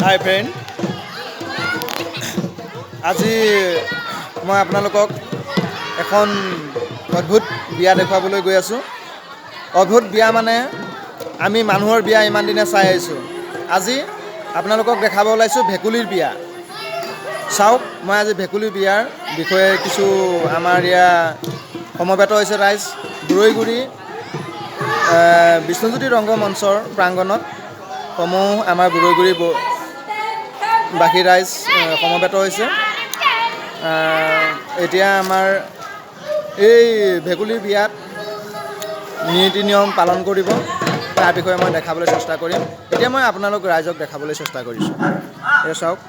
হাই friend, আজি মই আপোনালোকক এখন অদ্ভুত বিয়া দেখুৱাবলৈ গৈ আছোঁ। অদ্ভুত বিয়া মানে আমি মানুহৰ বিয়া ইমান দিনে চাই আহিছোঁ। আজি আপোনালোকক দেখাব ওলাইছোঁ ভেকুলীৰ বিয়া। চাওক, মই আজি ভেকুলীৰ বিয়াৰ বিষয়ে কিছু আমাৰ ইয়াৰ সমবেত হৈছে ৰাইজ বুৰৈগুৰি বিষ্ণুজ্যোতি ৰংগমঞ্চৰ প্ৰাংগণত সমূহ আমাৰ বুৰৈগুৰি বাসী ৰাইজ সমবেত হৈছে। এতিয়া আমাৰ এই ভেকুলীৰ বিয়াত নীতি নিয়ম পালন কৰিব, তাৰ বিষয়ে মই দেখাবলৈ চেষ্টা কৰিম। এতিয়া মই আপোনালোক ৰাইজক দেখাবলৈ চেষ্টা কৰিছোঁ। এই চাওক,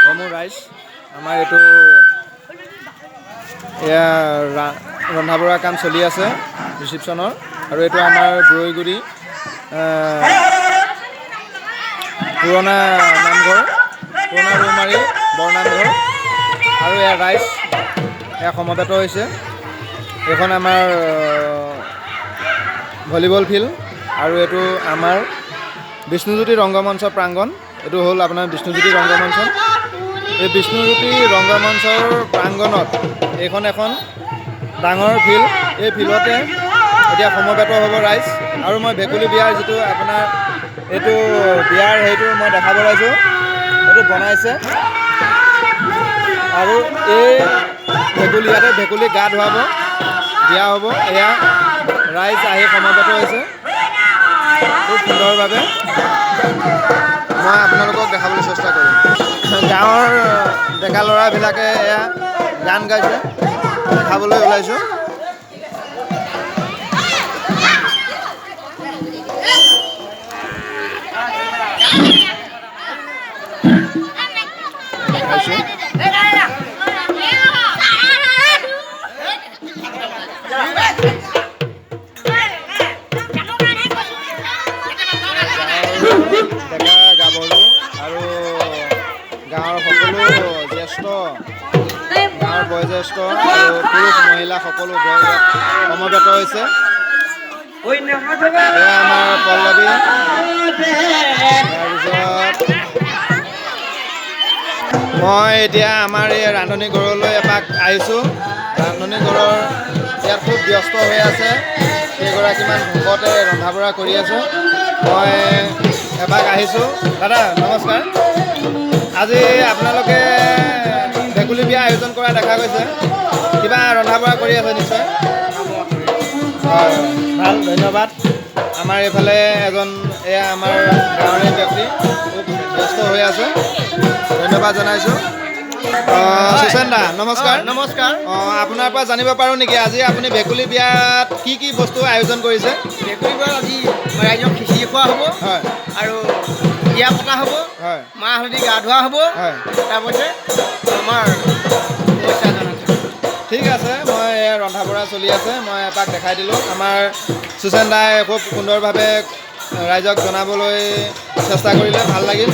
সমূহ ৰাইজ আমাৰ এইটো এয়া ৰন্ধা বঢ়া কাম চলি আছে ৰিচিপশ্যনৰ, আৰু এইটো আমাৰ বুৰৈগুৰি পুৰণা নামঘৰ, পুৰণা ৰৌমাৰী বৰনামঘৰ, আৰু এয়া ৰাইজ এয়া সমবেত হৈছে। এইখন আমাৰ ভলীবল ফিল্ড, আৰু এইটো আমাৰ বিষ্ণুজ্যোতি ৰংগমঞ্চ প্ৰাংগণ। এইটো হ'ল আপোনাৰ বিষ্ণুজ্যোতি ৰংগমঞ্চ। এই বিষ্ণুজ্যোতি ৰংগমঞ্চৰ প্ৰাংগণত এইখন এখন ডাঙৰ ফিল্ড। এই ফিল্ডতে এতিয়া সমবেত হ'ব ৰাইজ, আৰু মই ভেকুলী বিয়াৰ যিটো আপোনাৰ এইটো বিয়াৰ সেইটো মই দেখাব ওলাইছোঁ। এইটো বনাইছে, আৰু এই ভেকুলী ইয়াতে ভেকুলী গা ধুৱাব, বিয়া হ'ব। এয়া ৰাইজ আহি সমবেত হৈছে খুব সুন্দৰভাৱে। মই আপোনালোকক দেখাবলৈ চেষ্টা কৰিম। গাঁৱৰ ডেকা ল'ৰাবিলাকে এয়া গান গাইছে, দেখাবলৈ ওলাইছোঁ। ডেকা গাভৰু আৰু গাঁৱৰ সকলো জ্যেষ্ঠ, গাঁৱৰ বয়োজ্যেষ্ঠ আৰু পুৰুষ মহিলা সকলো সমবেত হৈছে। এয়া আমাৰ পল্লৱী। তাৰপিছত মই এতিয়া আমাৰ এই ৰান্ধনি ঘৰলৈ এপাক আহিছোঁ। ৰান্ধনি ঘৰৰ ইয়াত খুব ব্যস্ত হৈ আছে, কেইগৰাকীমান ভকতে ৰন্ধা বঢ়া কৰি আছে। মই এপাক আহিছোঁ। দাদা নমস্কাৰ। আজি আপোনালোকে ভেকুলী বিয়া আয়োজন কৰা দেখা গৈছে, কিবা ৰন্ধা বঢ়া কৰি আছে নিশ্চয়? হয়, ভাল, ধন্যবাদ। আমাৰ এইফালে এজন এয়া আমাৰ গাঁৱৰে ব্যক্তি খুব ব্যস্ত হৈ আছে, ধন্যবাদ জনাইছোঁ। সুচেন দা নমস্কাৰ। নমস্কাৰ। আপোনাৰ পৰা জানিব পাৰোঁ নেকি আজি আপুনি ভেকুলী বিয়াত কি কি বস্তু আয়োজন কৰিছে? ভেকুলী বিয়াত আজি ৰাইজক খিচিৰি খোৱা হ'ব, হয়, আৰু বিয়া পতা হ'ব, হয়, মাহ হালধি গা ধোৱা হ'ব, হয়। তাৰপিছতে আমাৰ পইচা জনা থাকিব। ঠিক আছে, মই ৰন্ধা বঢ়া চলি আছে, মই এপাক দেখাই দিলোঁ। আমাৰ সুচেন দাই খুব সুন্দৰভাৱে ৰাইজক জনাবলৈ চেষ্টা কৰিলে, ভাল লাগিল।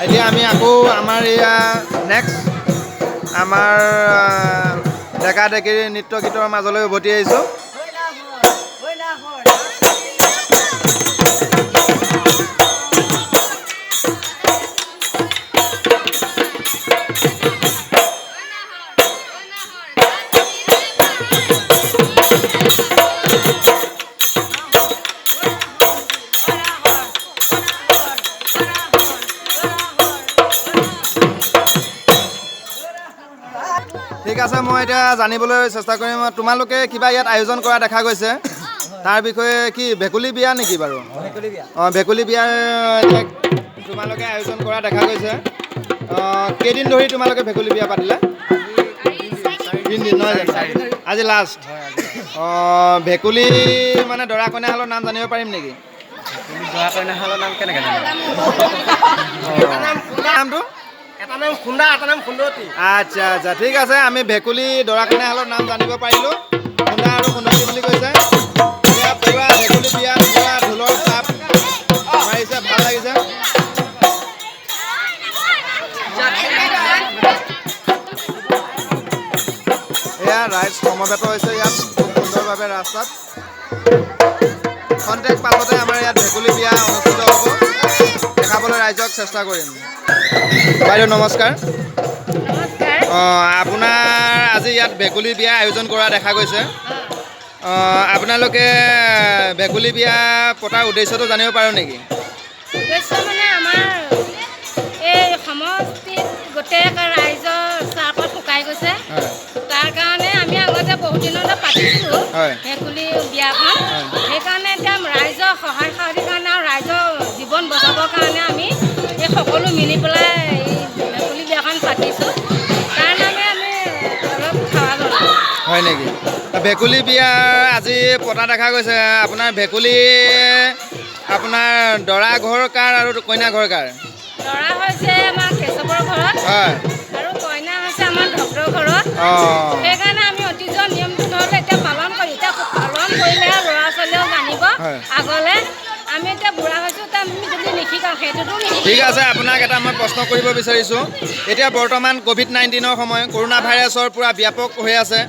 এতিয়া আমি আকৌ আমাৰ এয়া নেক্সট আমাৰ ডেকা ডেকীৰ নৃত্য গীতৰ মাজলৈ উভতি আহিছোঁ। ঠিক আছে, মই এতিয়া জানিবলৈ চেষ্টা কৰিম, তোমালোকে কিবা ইয়াত আয়োজন কৰা দেখা গৈছে, তাৰ বিষয়ে কি ভেকুলী বিয়া নেকি বাৰু? অঁ, ভেকুলী বিয়া তোমালোকে আয়োজন কৰা দেখা গৈছে। কেইদিন ধৰি তোমালোকে ভেকুলী বিয়া পাতিলা? 3 দিন নহয় জানো? আজি লাষ্ট। অঁ, ভেকুলী মানে দৰা কইনাহালৰ নাম জানিব পাৰিম নেকি? দৰা কইনাহালৰ নাম কেনেকৈ জানিম? নামটো? এটা নাম খুন্দা, এটা নাম সুন্দৰতী। আচ্ছা আচ্ছা, ঠিক আছে। আমি ভেকুলী দৰা কইনাহালৰ নাম জানিব পাৰিলোঁ, খুন্দা আৰু সুন্দৰতী বুলি কৈছে। এয়া পুৰা ভেকুলী বিয়া, পুৰা ঢোলৰ চাপ মাৰিছে, ভাল লাগিছে। এয়া ৰাইজ সমবেত হৈছে ইয়াত খুব সুন্দৰভাৱে ৰাস্তাত। খন্তেক পাছতে আমাৰ ইয়াত ভেকুলী বিয়া অনুষ্ঠিত হ'ব দেখাবলৈ ৰাইজক চেষ্টা কৰিম বাইদেউ নমস্কাৰ নমস্কাৰ আপোনাৰ আজি ইয়াত ভেকুলী বিয়া আয়োজন কৰা দেখা গৈছে আপোনালোকে ভেকুলী বিয়া পতাৰ উদ্দেশ্যটো জানিব পাৰোঁ নেকি উদ্দেশ্য মানে আমাৰ এই সমষ্টিত গোটেই ৰাইজৰ চাহপাত শুকাই গৈছে তাৰ কাৰণে আমি আগতে বহুত দিনতে পাতিছিলোঁ ভেকুলী বিয়াখন সেইকাৰণে এতিয়া ৰাইজৰ সহায় সহযোগিতাৰ কাৰণে আৰু ৰাইজৰ জীৱন বচাবৰ কাৰণে আমি এই সকলো মিলি পেলাই এই ভেকুলী বিয়াখন পাতিছোঁ তাৰ নামে আমি অলপ খাৱা ল'লোঁ হয় নেকি ভেকুলী বিয়া আজি পতা দেখা গৈছে আপোনাৰ ভেকুলী আপোনাৰ দৰা ঘৰ কাৰ আৰু কইনা ঘৰ কাৰ দৰা হৈছে আমাৰ কেশৱৰ ঘৰত হয় আৰু কইনা হৈছে আমাৰ ভক্তৰ ঘৰত সেইকাৰণে আমি অতীজৰ নিয়মটো নহ'লে এতিয়া পালন কৰি এতিয়া পালন কৰিলে ল'ৰা ছোৱালীয়েও জানিব আগলৈ আমি এতিয়া বুঢ়া হৈছোঁ এতিয়া আমি যদি নিশিকাওঁ সেইটোতো ঠিক আছে আপোনাক এটা মই প্ৰশ্ন কৰিব বিচাৰিছোঁ এতিয়া বৰ্তমান ক'ভিড-19ৰ সময় কৰোণা ভাইৰাছৰ পূৰা ব্যাপক হৈ আছে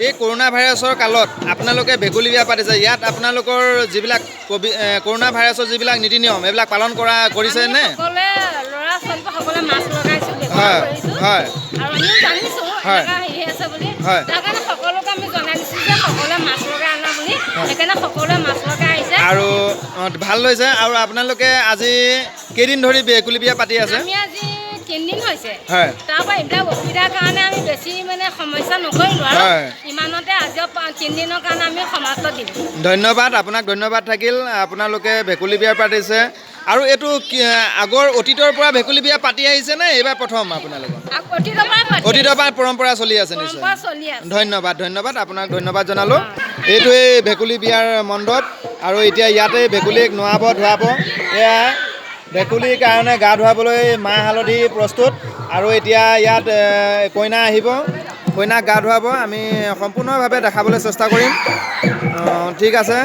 এই কৰোণা ভাইৰাছৰ কালত আপোনালোকে ভেকুলী বিয়া পাতিছে ইয়াত আপোনালোকৰ যিবিলাক কৰোণা ভাইৰাছৰ যিবিলাক নীতি নিয়ম এইবিলাক পালন কৰিছেনে সকলোৱে ল'ৰা ছোৱালী সকলোৱে মাস্ক লগাইছোঁ ব্যৱহাৰ কৰিছোঁ হয় আৰু আমিও জানিছোঁ এনেকুৱা হেৰি আছে বুলি তাৰ কাৰণে সকলোকে আমি জনাই দিছোঁ যে সকলোৱে মাস্ক লগাই আনা বুলি সেইকাৰণে সকলোৱে মাস্ক লগাই আহিছে আৰু ভাল হৈছে আৰু আপোনালোকে আজি কেইদিন ধৰি ভেকুলী বিয়া পাতি আছে আমি আজি 3 দিন হৈছে হয় তাৰপৰা এইবিলাক অসুবিধাৰ কাৰণে আমি বেছি মানে সমস্যা নকৰিলোঁ আৰু ইমানতে আজিও 3 দিনৰ কাৰণে আমি সমাপ্ত দিলোঁ ধন্যবাদ আপোনাক ধন্যবাদ থাকিল আপোনালোকে ভেকুলী বিয়া পাতিছে আৰু এইটো আগৰ অতীতৰ পৰা ভেকুলী বিয়া পাতি আহিছে নে এইবাৰ প্ৰথম আপোনালোকৰ অতীতৰ পৰা পৰম্পৰা চলি আছে নিশ্চয় ধন্যবাদ আপোনাক ধন্যবাদ জনালোঁ এইটোৱেই ভেকুলী বিয়াৰ মণ্ডপ আৰু এতিয়া ইয়াতে ভেকুলীক নোৱাব ধুৱাব এয়া ভেকুলীৰ কাৰণে গা ধুৱাবলৈ মাহ হালধি প্ৰস্তুত আৰু এতিয়া ইয়াত কইনা আহিব কইনাক গা ধুৱাব আমি সম্পূৰ্ণভাৱে দেখাবলৈ চেষ্টা কৰিম ঠিক আছে